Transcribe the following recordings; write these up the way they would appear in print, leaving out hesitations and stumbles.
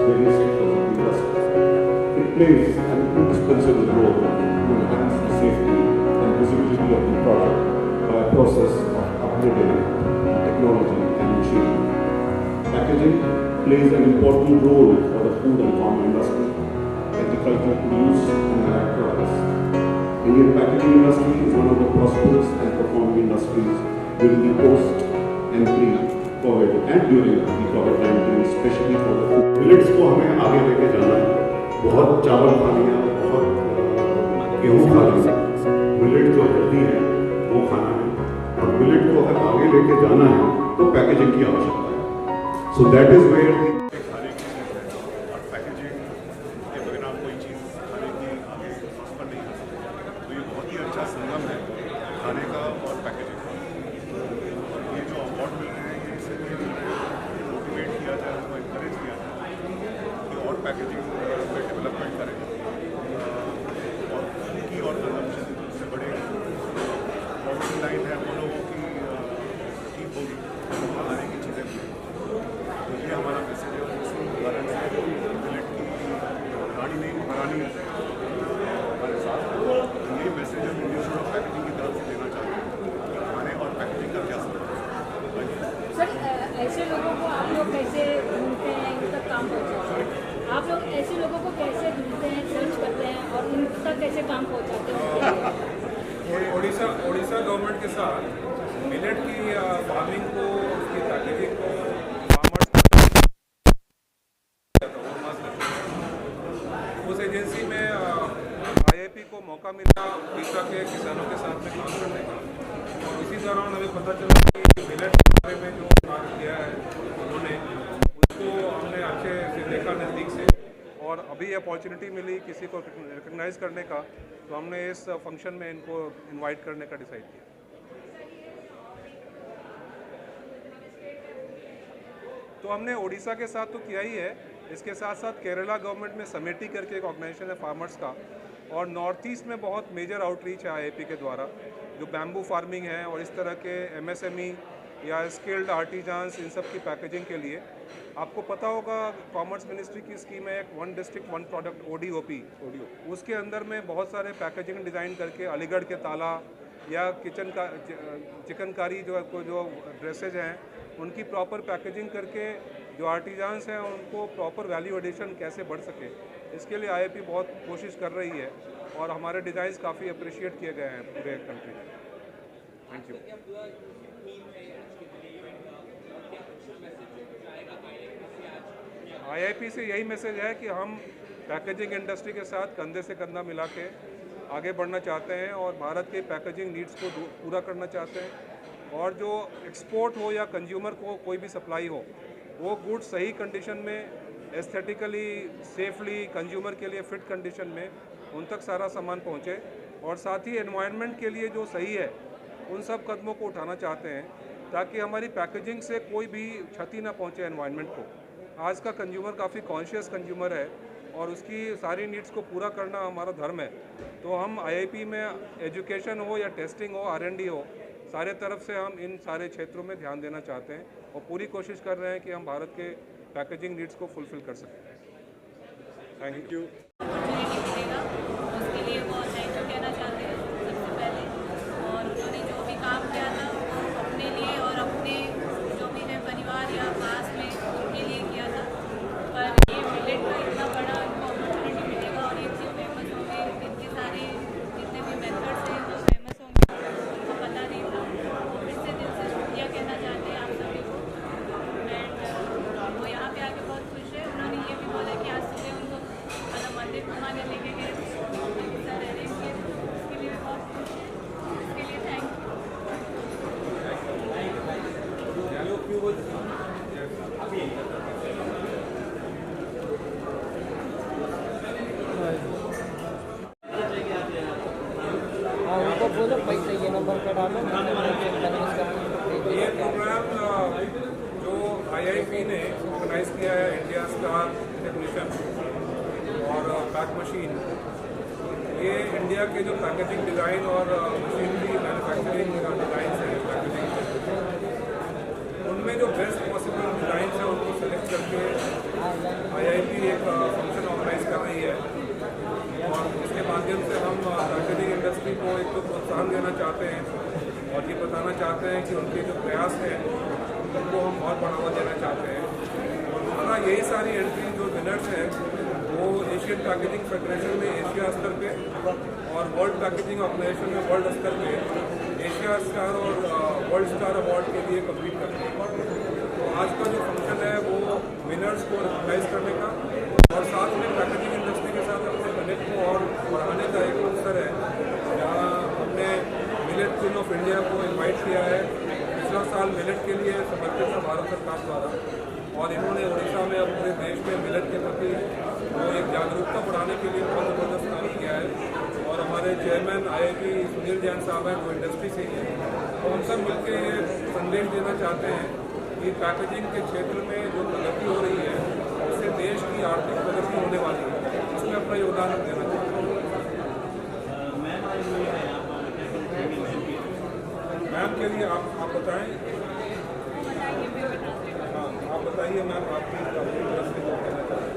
various sectors of the industry. It plays an indispensable role to enhance the safety and visibility of the product by a process of upgrading technology and machinery. Packaging plays an important role for the food and pharma industry, agricultural produce and allied products. Indian packaging industry is one of the prosperous and performing industries during the post and pre-COVID and during the COVID-19, especially for the food. Millets को हमें आगे लेके जाना है। बहुत चावल खा लिया, बहुत गेहूँ खा लिया। मिलेट जो हेल्दी है वो खाना है और मिलेट को अगर आगे लेके जाना है तो पैकेजिंग की आवश्यकता है। So that is where the खाने की चीज़ है और पैकेजिंग के बिना कोई चीज़ खाने की आगे प्रॉस्पर नहीं हो सकती। तो ये बहुत ही अच्छा संगम है खाने का और पैकेजिंग का। ये जो अवार्ड मिल रहे हैं ये इसलिए मिल रहे हैं मोटिवेट किया जाए, उनको इंकरेज किया जाए कि और पैकेजिंग में डेवलपमेंट करें और उनकी और कंजम्पशन से बढ़ेगी। पॉवर्टी लाइन है वो लोगों की ठीक होगी, खाने की चीज़ें मिलेंगी। तो ये हमारा मैसेज है। उसी उदाहरण से मिलेट की कहानी नहीं महारानी हमारे साथ यही मैसेज हम इंडस्ट्री ऑफ पैकेजिंग की तरफ से देना चाहते हैं। खाने और पैकेजिंग का क्या संबंध है? सर, ऐसे लोगों को आप लोग कैसे ढूंढते हैं, इन तक काम पहुँचाते हैं? आप लोग ऐसे लोगों को कैसे ढूंढते हैं, सर्च करते हैं और इन तक कैसे काम पहुँचाते हैं? उड़ीसा गवर्नमेंट के साथ मिलेट की फार्मिंग को, उसकी पैकेजिंग को उस एजेंसी में IIP को मौका मिला उड़ीसा के किसानों के साथ में काम करने का। और इसी दौरान हमें पता चला कि मिलेट के बारे में जो कार्य किया है उन्होंने, उसको हमने अच्छे से देखा नज़दीक से और अभी अपॉर्चुनिटी मिली किसी को रिकग्नाइज़ करने का, तो हमने इस फंक्शन में इनको इनवाइट करने का डिसाइड किया। तो हमने उड़ीसा के साथ तो किया ही है, इसके साथ साथ केरला गवर्नमेंट में समेटी करके एक ऑर्गेनाइजेशन है फार्मर्स का, और नॉर्थ ईस्ट में बहुत मेजर आउटरीच है IIP के द्वारा, जो बैम्बू फार्मिंग है और इस तरह के MSME या स्किल्ड आर्टिजान्स, इन सब की पैकेजिंग के लिए। आपको पता होगा कॉमर्स मिनिस्ट्री की स्कीम है एक 1 डिस्ट्रिक्ट 1 प्रोडक्ट ODOP, उसके अंदर में बहुत सारे पैकेजिंग डिज़ाइन करके अलीगढ़ के ताला या चिकनकारी जो ड्रेसेज हैं उनकी प्रॉपर पैकेजिंग करके जो आर्टिजान्स हैं उनको प्रॉपर वैल्यू एडिशन कैसे बढ़ सके, इसके लिए IIP बहुत कोशिश कर रही है और हमारे डिज़ाइंस काफ़ी अप्रिशिएट किए गए हैं पूरे कंट्री में। Thank you. IIP से यही मैसेज है कि हम पैकेजिंग इंडस्ट्री के साथ कंधे से कंधा मिला के आगे बढ़ना चाहते हैं और भारत के पैकेजिंग नीड्स को पूरा करना चाहते हैं, और जो एक्सपोर्ट हो या कंज्यूमर को कोई भी सप्लाई हो, वो गुड्स सही कंडीशन में, एस्थेटिकली, सेफली, कंज्यूमर के लिए फिट कंडीशन में उन तक सारा सामान पहुँचे, और साथ ही एनवायरनमेंट के लिए जो सही है उन सब कदमों को उठाना चाहते हैं ताकि हमारी पैकेजिंग से कोई भी क्षति ना पहुँचे एनवायरनमेंट को। आज का कंज्यूमर काफ़ी कॉन्शियस कंज्यूमर है और उसकी सारी नीड्स को पूरा करना हमारा धर्म है। तो हम IIP में एजुकेशन हो या टेस्टिंग हो, R&D हो, सारे तरफ से हम इन सारे क्षेत्रों में ध्यान देना चाहते हैं और पूरी कोशिश कर रहे हैं कि हम भारत के पैकेजिंग नीड्स को फुलफिल कर सकें। Thank you. उसके लिए वो थैंक यू कहना चाहते हैं सबसे पहले, और उन्होंने जो भी काम किया था अपने लिए और अपने जो भी है परिवार या पास में उनके लिए किया था। पर ये मिलेट का इतना बड़ा इनको अपॉर्चुनिटी मिलेगा और ये चीज़ फेमस होंगे, इनके सारे जितने भी मेथड्स हैं वो फेमस होंगे, उनको पता नहीं था। फिर से दिल से शुक्रिया कहना चाहते हैं आप सभी को। एंड वो यहाँ पे आके बहुत खुश है। उन्होंने ये भी बोला कि आज सुबह उनको मंदिर घुमाने लेके गए सर अरेंज किए, उसके लिए भी बहुत खुश है। इसके लिए थैंक उनको बोलो पैसे ये नंबर पर डालो। ये प्रोग्राम जो IIP ने ऑर्गेनाइज किया है, इंडिया स्टार टेक्नीशियन और पैक मशीन, ये इंडिया के जो पैकेजिंग डिज़ाइन और मशीनरी मैन्युफैक्चरिंग डिज़ाइन हैं पैकेजिंग, उनमें जो बेस्ट पॉसिबल डिज़ाइन है उनको सेलेक्ट करके IIP भी एक फंक्शन ऑर्गेनाइज कर रही है और इसके माध्यम से हम पैकेजिंग इंडस्ट्री को एक तो प्रोत्साहन देना चाहते हैं और ये बताना चाहते हैं कि उनके जो प्रयास हैं उनको हम और बढ़ावा देना चाहते हैं। और दूसरा, यही सारी एंट्री जो विनर्स हैं वो एशियन पैकेजिंग फेडरेशन में एशिया स्तर पे और वर्ल्ड पैकेजिंग ऑर्गेनाइजेशन में वर्ल्ड स्तर पे एशिया स्टार और वर्ल्ड स्टार अवार्ड के लिए कम्पीट करते हैं। तो आज का जो फंक्शन है वो विनर्स को रिकॉग्नाइज करने का और साथ में पैकेजिंग इंडस्ट्री के साथ अपने कनेक्ट को और बढ़ाने का एक अवसर है, जहाँ हमने मिलेट क्वीन ऑफ इंडिया को इन्वाइट किया है पिछला साल मिलेट के लिए समर्पित था भारत सरकार द्वारा, और इन्होंने उड़ीसा में अब पूरे देश में मिलेट के प्रति वो एक जागरूकता बढ़ाने के लिए बहुत ज़बरदस्त काम किया है। और हमारे चेयरमैन IIT सुनील जैन साहब हैं जो इंडस्ट्री से ही हैं, तो हम सब मिलकर ये संदेश देना चाहते हैं कि पैकेजिंग के क्षेत्र में जो प्रगति हो रही है उससे देश की आर्थिक प्रगति होने वाली है, उसमें अपना योगदान हम देना चाहते हैं। मैम के लिए आप बताएं। हाँ, आप बताइए मैम, आपकी तरफ से क्या कहना चाहते हैं?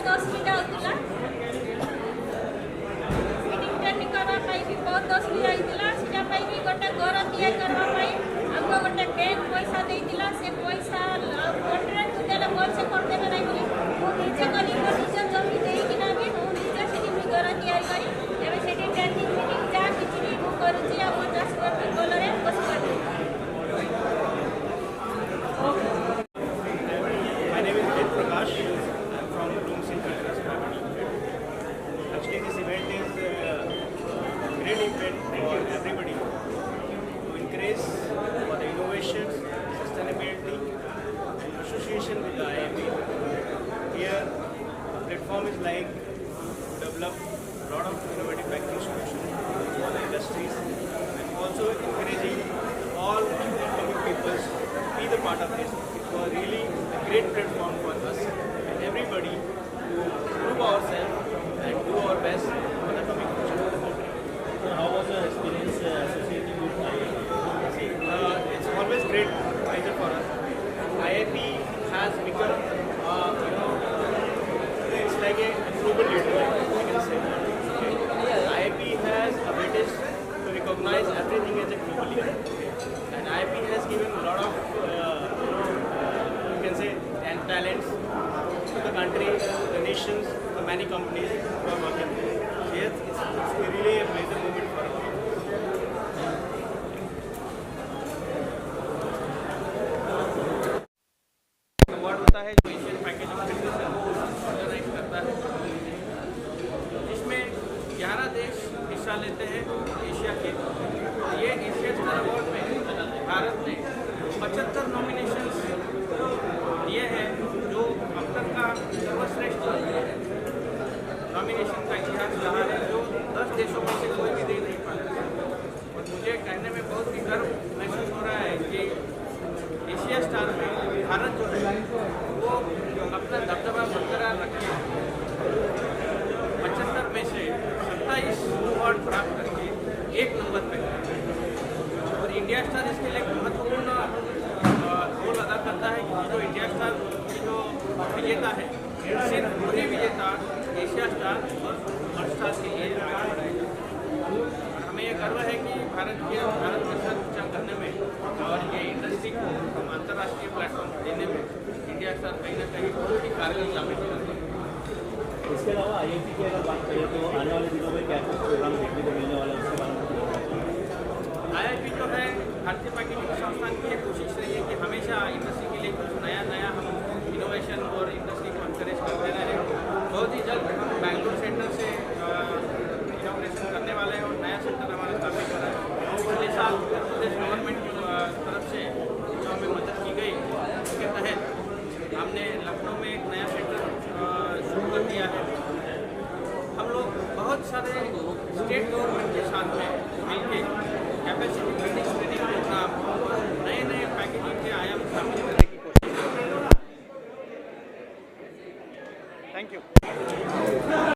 हॉस्पिटल ଘର ତିଆରି କରିବା ପାଇଁ ଆମକୁ ଗୋଟେ ବ୍ୟାଙ୍କ ପଇସା ଦେଇଥିଲା। ସେ ପଇସା କଣ୍ଟ୍ରାକ୍ଟ ଦେଲେ ଭଲସେ କରିଦେବେ ନାହିଁ ବୋଲି ମୁଁ ନିଜେ କଲି। ମୋ ନିଜ ଜମି ଦେଇକିନା ବି ମୁଁ ନିଜେ ସେଠି ଘର ତିଆରି କରି ଏବେ ସେଠି ଟ୍ରେନିଂ ମିଟିଂ ଯାହା କିଛି ବି ମୁଁ କରୁଛି ଆଉ 50 ଭଲରେ ବସିପାରୁଛି। My name is Ved Prakash. I'm from Bloom Seal Containers Private Limited. Actually, this event is a great event for everybody to encourage for the innovations, sustainability, and association with the IIP. Here, the platform is like to develop a lot of innovative packaging solutions for the industries, and also encouraging all young people to be the part of this. It was really a great platform for us and everybody to prove ourselves and do our best for the coming future of the country. So how was your experience associating with IIP? See, it's always great pleasure for us. IIP has become, it's like a global leader, I can say. Okay. IIP has abilities to recognize everything as a global leader. And IIP has given a lot of, you can say, and talents to the country, the nations, the many companies who are working there. So yes, it's really a major moment for us. Award होता है जो Asian packaging federation organise करता है, जिसमें 11 देश हिस्सा लेते हैं एशिया के। ये एशिया स्टार अवार्ड में भारत ने 75 नॉमिनेशंस दिए हैं, जो अब तक का सर्वश्रेष्ठ नॉमिनेशन का इतिहास रहा है, जो 10 देशों में से कोई भी दे नहीं पाया। और मुझे कहने में बहुत ही गर्व महसूस हो रहा है कि एशिया स्टार में भारत जो है वो अपना दबदबा बरकरार रखे 75 में से 27 अवार्ड प्राप्त करके 1 नंबर पे है। और इंडिया स्टार इसके लिए एक महत्वपूर्ण रोल अदा करता है, क्योंकि जो इंडिया स्टार की जो विजेता है सिर्फ वही विजेता एशिया स्टार और वर्ल्ड स्टार के लिए आगे बढ़ाएगा। और हमें ये गर्व है कि भारत के साथ ऊंचा करने में और ये इंडस्ट्री को हम अंतर्राष्ट्रीय प्लेटफॉर्म देने में इंडिया स्टार कहीं ना कहीं बहुत ही कारगर साबित करते हैं। इसके अलावा IIP की अगर बात करें तो आने वाले दिनों में क्या कुछ प्रोग्राम देखने को मिलने वाला है, उसके बारे में IIP जो है भारतीय पैकेजिंग संस्थान की एक कोशिश रही है कि हमेशा इंडस्ट्री के लिए कुछ नया हम इनोवेशन और इंडस्ट्री को एनकरेज करते रहे। बहुत ही जल्द हम बैंगलोर सेंटर से इनोग्रेशन करने वाले हैं और नया सेंटर हमारा स्थापित हो रहा है। पिछले साल उत्तर प्रदेश गवर्नमेंट की तरफ से जो हमें मदद की गई, उसके तहत हमने लखनऊ में एक नया सेंटर शुरू कर दिया है। हम लोग बहुत सारे स्टेट गवर्नमेंट के साथ में